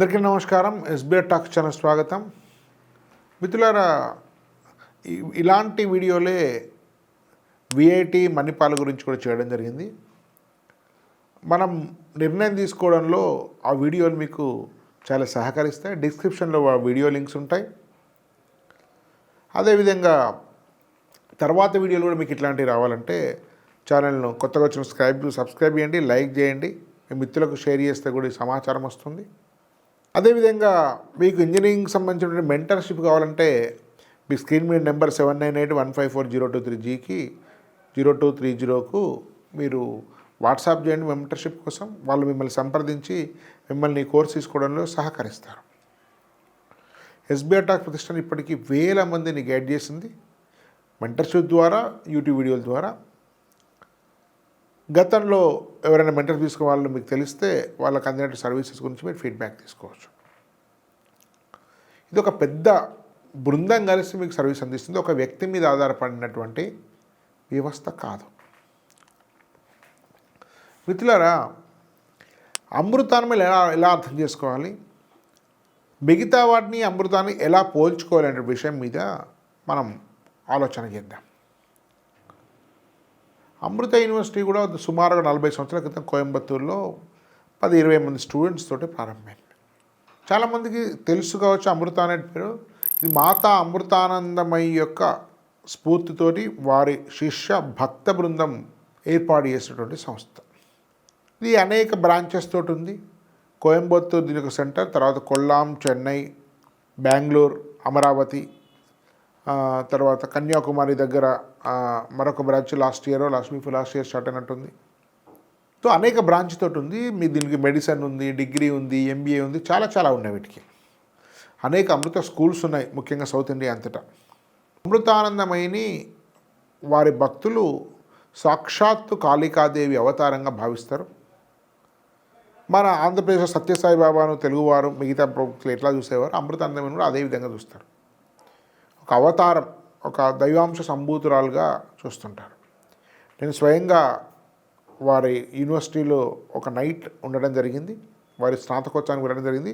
అందరికీ నమస్కారం. SBI talks channel స్వాగతం. మిత్రులారా, ఇలాంటి వీడియోలే విఐటి మణిపాల్ గురించి కూడా చేయడం జరిగింది. మనం నిర్ణయం తీసుకోవడంలో ఆ వీడియోలు మీకు చాలా సహకరిస్తాయి. డిస్క్రిప్షన్లో ఆ వీడియో లింక్స్ ఉంటాయి. అదేవిధంగా తర్వాత వీడియోలు కూడా మీకు ఇట్లాంటివి రావాలంటే ఛానల్ను కొత్తగా వచ్చిన సబ్స్క్రైబ్ చేయండి, లైక్ చేయండి. మీ మిత్రులకు షేర్ చేస్తే కూడా ఈ సమాచారం వస్తుంది. అదేవిధంగా మీకు ఇంజనీరింగ్ సంబంధించిన మెంటర్షిప్ కావాలంటే మీ స్క్రీన్ మీద నెంబర్ 7988154023కి 0230కు మీరు వాట్సాప్ చేయండి. మెంటర్షిప్ కోసం వాళ్ళు మిమ్మల్ని సంప్రదించి మిమ్మల్ని కోర్స్ తీసుకోవడంలో సహకరిస్తారు. ఎస్బీఐ టాక్స్ ప్రతిష్టానం ఇప్పటికీ వేల మందిని గైడ్ చేసింది మెంటర్షిప్ ద్వారా, యూట్యూబ్ వీడియోల ద్వారా. గతంలో ఎవరైనా మెంటర్ తీసుకోవాలని మీకు తెలిస్తే వాళ్ళకి అందినట్టు సర్వీసెస్ గురించి మీరు ఫీడ్బ్యాక్ తీసుకోవచ్చు. ఇది ఒక పెద్ద బృందం కలిసి మీకు సర్వీస్ అందిస్తుంది. ఒక వ్యక్తి మీద ఆధారపడినటువంటి వ్యవస్థ కాదు. మిత్రులారా, అమృతాన్ని ఎలా అర్థం చేసుకోవాలి, మిగతా వాటిని అమృతాన్ని ఎలా పోల్చుకోవాలి అనే విషయం మీద మనం ఆలోచన చేద్దాం. అమృత యూనివర్సిటీ కూడా సుమారుగా 40 సంవత్సరాల క్రితం కోయంబత్తూరులో 10-20 మంది స్టూడెంట్స్ తోటి ప్రారంభమైంది. చాలామందికి తెలుసు కావచ్చు అమృత అనే పేరు. ఇది మాతా అమృతానందమయ్య యొక్క స్ఫూర్తితోటి వారి శిష్య భక్త బృందం ఏర్పాటు చేసినటువంటి సంస్థ. ఇది అనేక బ్రాంచెస్ తోటి ఉంది. కోయంబత్తూరు దీని ఒక సెంటర్, తర్వాత కొల్లాం, చెన్నై, బెంగళూరు, అమరావతి, తర్వాత కన్యాకుమారి దగ్గర మరొక బ్రాంచ్ లాస్ట్ ఇయర్ స్టార్ట్ అయినట్టుంది. సో అనేక బ్రాంచ్ తోటి ఉంది. మీ దీనికి మెడిసిన్ ఉంది, డిగ్రీ ఉంది, ఎంబీఏ ఉంది, చాలా ఉన్నాయి. వీటికి అనేక అమృత స్కూల్స్ ఉన్నాయి, ముఖ్యంగా సౌత్ ఇండియా అంతటా. అమృతానందమయిని వారి భక్తులు సాక్షాత్తు కాళికాదేవి అవతారంగా భావిస్తారు. మన ఆంధ్రప్రదేశ్లో సత్యసాయి బాబాను తెలుగువారు మిగతా ప్రభుత్వాలు ఎట్లా చూసేవారు, అమృతానందమయిని కూడా అదే విధంగా చూస్తారు. ఒక అవతారం, ఒక దైవాంశ సంభూతురాలుగా చూస్తుంటారు. నేను స్వయంగా వారి యూనివర్సిటీలో ఒక నైట్ ఉండడం జరిగింది. వారి స్నాతకోత్సవానికి వెళ్ళడం జరిగింది.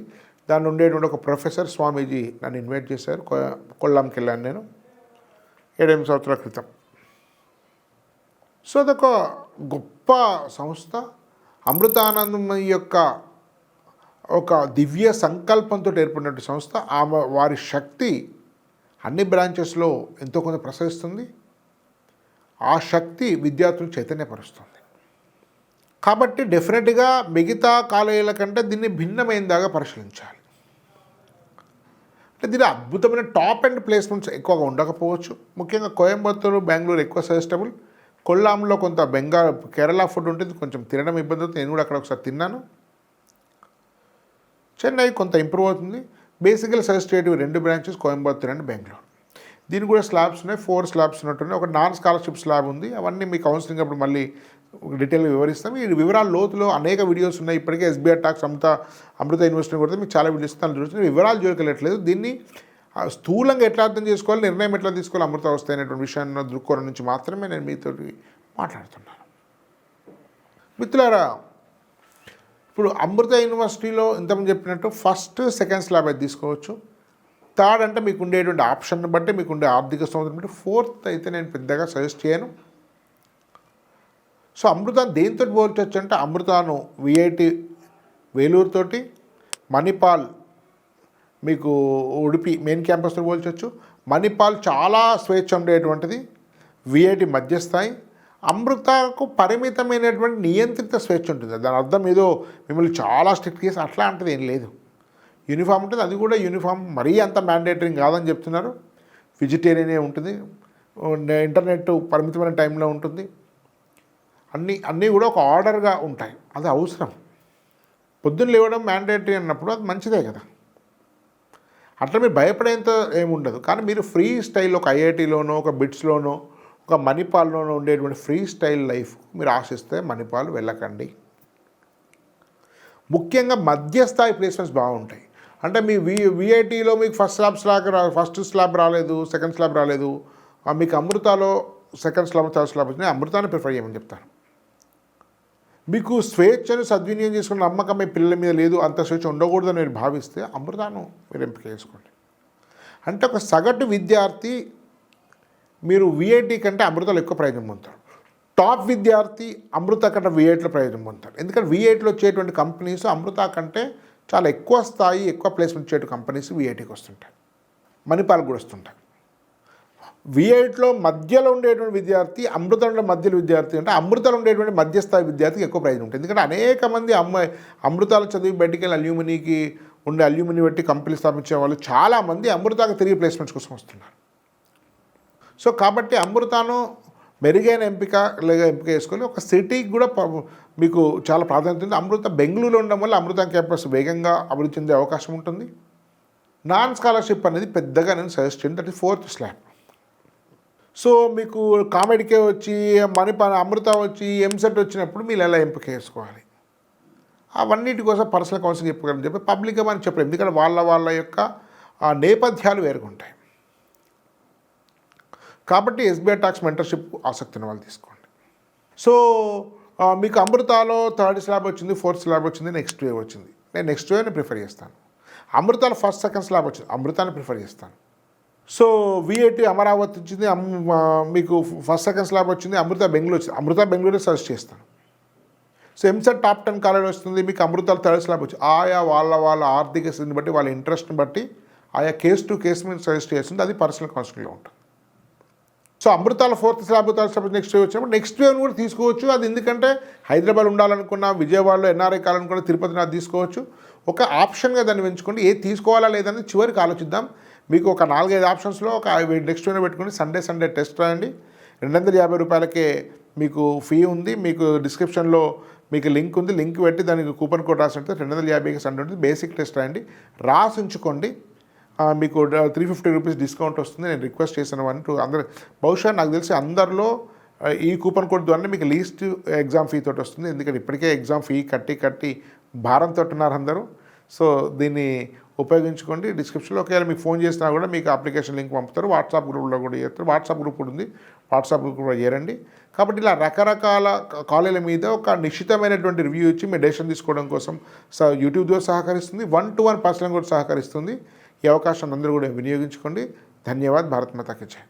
దాన్ని ఉండేటువంటి ఒక ప్రొఫెసర్ స్వామీజీ నన్ను ఇన్వైట్ చేశారు. కొల్లాంకి వెళ్ళాను నేను 7 సంవత్సరాల క్రితం. సో అదొక గొప్ప సంస్థ. అమృతానందమయ్య యొక్క ఒక దివ్య సంకల్పంతో ఏర్పడినటువంటి సంస్థ. వారి శక్తి అన్ని బ్రాంచెస్లో ఎంతో కొంత ప్రసరిస్తుంది. ఆ శక్తి విద్యార్థులు చైతన్యపరుస్తుంది. కాబట్టి డెఫినెట్గా మిగతా కాలేజీల కంటే దీన్ని భిన్నమైనదాగా పరిశీలించాలి. అంటే దీని అద్భుతమైన టాప్ అండ్ ప్లేస్మెంట్స్ ఎక్కువగా ఉండకపోవచ్చు. ముఖ్యంగా కోయంబత్తూరు, బెంగళూరు ఎక్కువ సజెస్టబుల్. కొల్లాంలో కొంత కేరళ ఫుడ్ ఉంటుంది, కొంచెం తినడం ఇబ్బంది అవుతుంది. నేను కూడా అక్కడ ఒకసారి తిన్నాను. చెన్నై కొంత ఇంప్రూవ్ అవుతుంది. బేసికల్ సజెస్టేటివ్ 2 బ్రాంచెస్ కోయంబత్తూరు అండ్ బెంగళూరు. దీనికి కూడా స్లాబ్స్ ఉన్నాయి, 4 స్లాబ్స్ ఉన్నట్టున్నాయి. ఒక నాన్ స్కాలర్షిప్ స్లాబ్ ఉంది. అవన్నీ మీ కౌన్సిలింగ్ అప్పుడు మళ్ళీ డీటెయిల్గా వివరిస్తాం. ఈ వివరాల లోతులో అనేక వీడియోస్ ఉన్నాయి. ఇప్పటికే ఎస్బీఐ టాక్స్ అమృత యూనివర్సిటీ కొడితే మీకు చాలా వీడియోస్ చూస్తుంది. వివరాలు జోలికెళ్ళట్లేదు. దీన్ని స్థూలంగా ఎట్లా అర్థం చేసుకోవాలి, నిర్ణయం ఎట్లా తీసుకోవాలి అమృత అవస్థ అనేటువంటి విషయాన్ని దృక్కోణం నుంచి మాత్రమే నేను మీతో మాట్లాడుతున్నాను. మిత్రులారా, ఇప్పుడు అమృత యూనివర్సిటీలో ఇంతకుముందు చెప్పినట్టు ఫస్ట్, సెకండ్ స్లాబ్ అయితే తీసుకోవచ్చు. థర్డ్ అంటే మీకు ఉండేటువంటి ఆప్షన్ బట్టి, మీకు ఉండే ఆర్థిక స్థోమతను బట్టి, ఫోర్త్ అయితే నేను పెద్దగా సజెస్ట్ చేయను. సో అమృతాన్ని దేంతో పోల్చొచ్చు అంటే అమృతాను విఐటి వేలూరుతోటి, మణిపాల్ మీకు ఉడిపి మెయిన్ క్యాంపస్తో పోల్చొచ్చు. మణిపాల్ చాలా స్వేచ్ఛ ఉండేటువంటిది, విఐటి మధ్యస్థాయి. అమృతకు పరిమితమైనటువంటి నియంత్రిత స్వేచ్ఛ ఉంటుంది. దాని అర్థం ఏదో మిమ్మల్ని చాలా స్ట్రిక్ట్ చేసి అట్లాంటిది ఏం లేదు. యూనిఫామ్ ఉంటుంది. అది కూడా యూనిఫామ్ మరీ అంత మ్యాండేటరీ కాదని చెప్తున్నారు. వెజిటేరియనే ఉంటుంది. ఇంటర్నెట్ పరిమితమైన టైంలో ఉంటుంది. అన్నీ కూడా ఒక ఆర్డర్గా ఉంటాయి. అది అవసరం. పొద్దున్న లేవడం మ్యాండేటరీ అన్నప్పుడు అది మంచిదే కదా. అట్లా మీరు భయపడేంత ఏముండదు. కానీ మీరు ఫ్రీ స్టైల్ ఒక ఐఐటీలోనో, ఒక బిట్స్లోనో, ఒక మణిపాల్లోనో ఉండేటువంటి ఫ్రీ స్టైల్ లైఫ్ మీరు ఆశిస్తే మణిపాల్ వెళ్ళకండి. ముఖ్యంగా మధ్యస్థాయి ప్లేస్మెంట్స్ బాగుంటాయి. అంటే మీ విఐటీలో మీకు ఫస్ట్ స్లాబ్ రాలేదు, సెకండ్ స్లాబ్ రాలేదు, మీకు అమృతాలో సెకండ్ స్లాబ్, థర్డ్ స్లాబ్ వచ్చినాయి, అమృతాన్ని ప్రిఫర్ చేయమని చెప్తాను. మీకు స్వేచ్ఛను సద్వినియోగం చేసుకున్న నమ్మకం మీ పిల్లల మీద లేదు, అంత స్వేచ్ఛ ఉండకూడదని మీరు భావిస్తే అమృతాను మీరు ఎంపిక చేసుకోండి. అంటే ఒక సగటు విద్యార్థి మీరు విఐటి కంటే అమృతాలు ఎక్కువ ప్రయోజనం పొందుతాడు. టాప్ విద్యార్థి అమృత కంటే విఐటిలో ప్రయోజనం పొందుతాడు. ఎందుకంటే విఐటిలో వచ్చేటువంటి కంపెనీస్ అమృత కంటే చాలా ఎక్కువ స్థాయి, ఎక్కువ ప్లేస్మెంట్ ఇచ్చేటువంటి కంపెనీస్ విఐటికి వస్తుంటాయి, మణిపాల్కి కూడా వస్తుంటాయి. విఐటిలో మధ్యలో ఉండేటువంటి విద్యార్థి, అమృతంలో మధ్యలో విద్యార్థి అంటే అమృతలో ఉండేటువంటి మధ్యస్థాయి విద్యార్థికి ఎక్కువ ప్రయోజనం ఉంటుంది. ఎందుకంటే అనేక మంది అమృతాలు చదివి బయటికి వెళ్ళి అల్యూమిని బట్టి కంపెనీలు స్థాపించే వాళ్ళు చాలామంది అమృతాకు తిరిగి ప్లేస్మెంట్స్ కోసం వస్తున్నారు. సో కాబట్టి అమృతాను మెరుగైన ఎంపిక చేసుకొని ఒక సిటీకి కూడా మీకు చాలా ప్రాధాన్యత ఉంది. అమృత బెంగళూరులో ఉండడం వల్ల అమృత క్యాంపస్ వేగంగా అభివృద్ధి చెందే అవకాశం ఉంటుంది. నాన్ స్కాలర్షిప్ అనేది పెద్దగా నేను సజెస్ట్ చేయండి, that is 4th slab. So మీకు కామెడీకే వచ్చి అమృత వచ్చి ఎంసెట్ వచ్చినప్పుడు మీరు ఎలా ఎంపిక చేసుకోవాలి, అవన్నిటి కోసం పర్సనల్ కౌన్సిలింగ్ చెప్పగలని చెప్పి పబ్లిక్గా మనం చెప్పలేము. ఎందుకంటే వాళ్ళ యొక్క నేపథ్యాలు వేరుగుంటాయి. కాబట్టి ఎస్బీఐ టాక్స్ మెంటర్షిప్ ఆసక్తి ఉన్న వాళ్ళు తీసుకోండి. సో మీకు అమృతాలో 3rd స్లాబ్ వచ్చింది, 4th స్లాబ్ వచ్చింది, నెక్స్ట్ వేవ్ వచ్చింది. నేను నెక్స్ట్ వేవ్ని ప్రిఫర్ చేస్తాను. అమృతాలో 1st, 2nd స్లాబ్ వచ్చింది, అమృతాన్ని ప్రిఫర్ చేస్తాను. సో విఐటి అమరావతి వచ్చింది, మీకు 1st, 2nd స్లాబ్ వచ్చింది, అమృత బెంగళూరు వచ్చింది, అమృత బెంగళూరు సజెస్ట్ చేస్తాను. సో ఎంసెట్ టాప్ 10 కాలేజ్ వస్తుంది, మీకు అమృతాలు 3rd స్లాబ్ వచ్చింది. ఆయా వాళ్ళ ఆర్థిక స్థితిని బట్టి, వాళ్ళ ఇంట్రెస్ట్ని బట్టి ఆయా కేసు టు కేసు మీద సజెస్ట్ చేస్తుంది, అది పర్సనల్ కౌన్సిలింగ్లో ఉంటుంది. సో అమృతాల 4th slab 3rd slab next wave వచ్చినప్పుడు నెక్స్ట్ వేవ్ని కూడా తీసుకోవచ్చు. అది ఎందుకంటే హైదరాబాద్ ఉండాలనుకున్నా, విజయవాడలో ఎన్ఆర్ఐ కావాలనుకున్నా, తిరుపతిని అది తీసుకోవచ్చు. ఒక ఆప్షన్గా దాన్ని పెంచుకోండి. ఏది తీసుకోవాలా లేదని చివరికి ఆలోచిద్దాం. మీకు ఒక 4-5 ఆప్షన్స్లో ఒక నెక్స్ట్ వేవ్ని పెట్టుకుని సండే టెస్ట్ రాయండి. 250 రూపాయలకే మీకు ఫీ ఉంది. మీకు డిస్క్రిప్షన్లో మీకు లింక్ ఉంది, లింక్ పెట్టి దానికి కూపన్ కోడ్ రాసి ఉంటే 250కి సండే ఉంటుంది. బేసిక్ టెస్ట్ రాయండి, రాసి ఉంచుకోండి. మీకు 350 రూపీస్ డిస్కౌంట్ వస్తుంది. నేను రిక్వెస్ట్ చేశాను అందరూ, బహుశా నాకు తెలిసి అందరిలో ఈ కూపన్ కోడ్ ద్వారా మీకు లీస్ట్ ఎగ్జామ్ ఫీ తోటి వస్తుంది. ఎందుకంటే ఇప్పటికే ఎగ్జామ్ ఫీ కట్టి భారంతో ఉన్నారు అందరూ. సో దీన్ని ఉపయోగించుకోండి. డిస్క్రిప్షన్లో ఒకవేళ మీకు ఫోన్ చేసినా కూడా మీకు అప్లికేషన్ లింక్ పంపుతారు. వాట్సాప్ గ్రూప్లో కూడా చేస్తారు. వాట్సాప్ గ్రూప్ కూడా ఉంది, వాట్సాప్ గ్రూప్ కూడా చేరండి. కాబట్టి ఇలా రకరకాల కాలేజీల మీద ఒక నిశ్చితమైనటువంటి రివ్యూ ఇచ్చి మీ డెసిషన్ తీసుకోవడం కోసం యూట్యూబ్ ద్వారా సహకరిస్తుంది, 1-to-1 పర్సనల్ కూడా సహకరిస్తుంది. ఈ అవకాశాన్ని అందరూ కూడా వినియోగించుకోండి. ధన్యవాద్. భారత్ మాతా కీ జై.